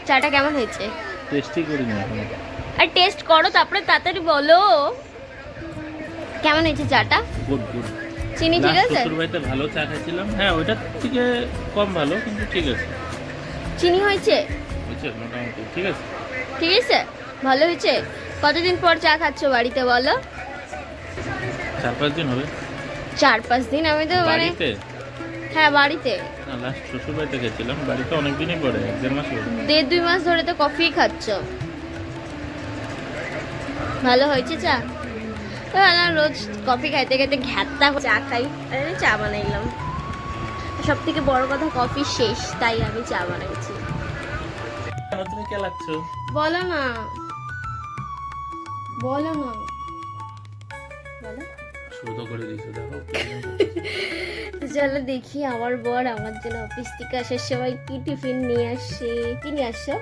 চাটা কেমন হয়েছে? টেস্টি করিনি এখন। আর টেস্ট করো তারপরে তাড়াতাড়ি বলো কেমন হয়েছে চাটা। Good good. চিনি ঠিক আছে? শ্বশুর বাড়িতে ভালো চা খাইছিলাম, হ্যাঁ ওইটা থেকে কম ভালো কিন্তু ঠিক আছে। চিনি হয়েছে? হয়েছে মোটামুটি ঠিক আছে। ঠিক আছে, ভালো হয়েছে। কতদিন পর চা খাচ্ছ বাড়িতে বলো? 4-5 দিন হবে। 4-5 দিন? আমি তো মানে বাড়িতে হ্যাঁ বাড়িতে না, লাস্ট শ্বশুর বাড়িতে গেছিলাম, বাড়িতে অনেক দিনই পরে 1-1.5 মাস হলো। 1.5-2 মাস ধরে তো কফি খাচ্ছ। ভালো হয়েছে চা? তো না, রোজ কফি খাইতে খাইতে ঘ্যাত্তা চা খাই, আমি চা বানাইলাম। সব থেকে বড় কথা কফি শেষ, তাই আমি চা বানাইছি। কেন তুমি কে লাগছো? বলো না, বলো না, বলো। শুরু করে দিছো দেখো। তো চলো দেখি আমার বর আমার জন্য অফিস থেকে আসার সময় কি টিফিন নিয়ে আসে। কি নিয়ে আসছো?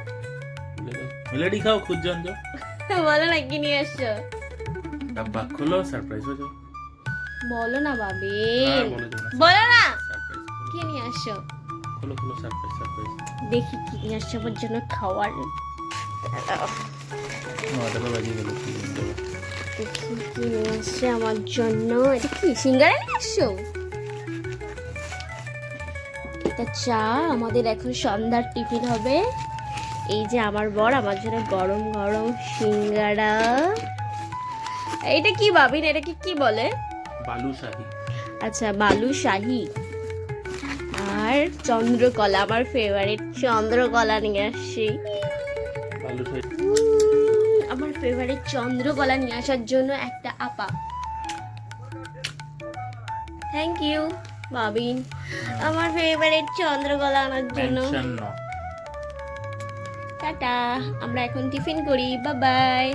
মেলেডি খাও খুদ জানছো। বলো না কি নিয়ে আসছো। ডাব্বা খুলো, সারপ্রাইজ হয়ে যাও। বলো না বাবে, হ্যাঁ, বলে দাও না। বলো না সারপ্রাইজ কি নিয়ে আসছো। খুলো খুলো, সারপ্রাইজ সারপ্রাইজ। দেখি কি নিয়ে আসছো আমার জন্য খাওয়ার। নয়টা বাজিয়ে গেল, কি দেবো? দেখি কি নিয়ে আসছে আমার জন্য। এটা কি সিঙ্গারা নিয়ে আসছো? এটা চা, আমাদের এখন সন্ধ্যার টিফিন হবে। এই যে আমার বর আমার জন্য গরম গরম সিঙ্গারা। এটা কি ভাবিন, এটা কি বলে? বালুশাহী। আচ্ছা বালুশাহী। আর চন্দ্রকলা, আমার ফেভারিট চন্দ্রকলা নিয়ে আসছি। বালুশাহী। আমার ফেভারিট চন্দ্রকলা নিয়ে আসার জন্য একটা আপা। থ্যাংক ইউ বাবিন, আমার ফেভারিট চন্দ্রকলা আনার জন্য। মেনশন ন। টাটা, আমরা এখন টিফিন করি, বাই বাই।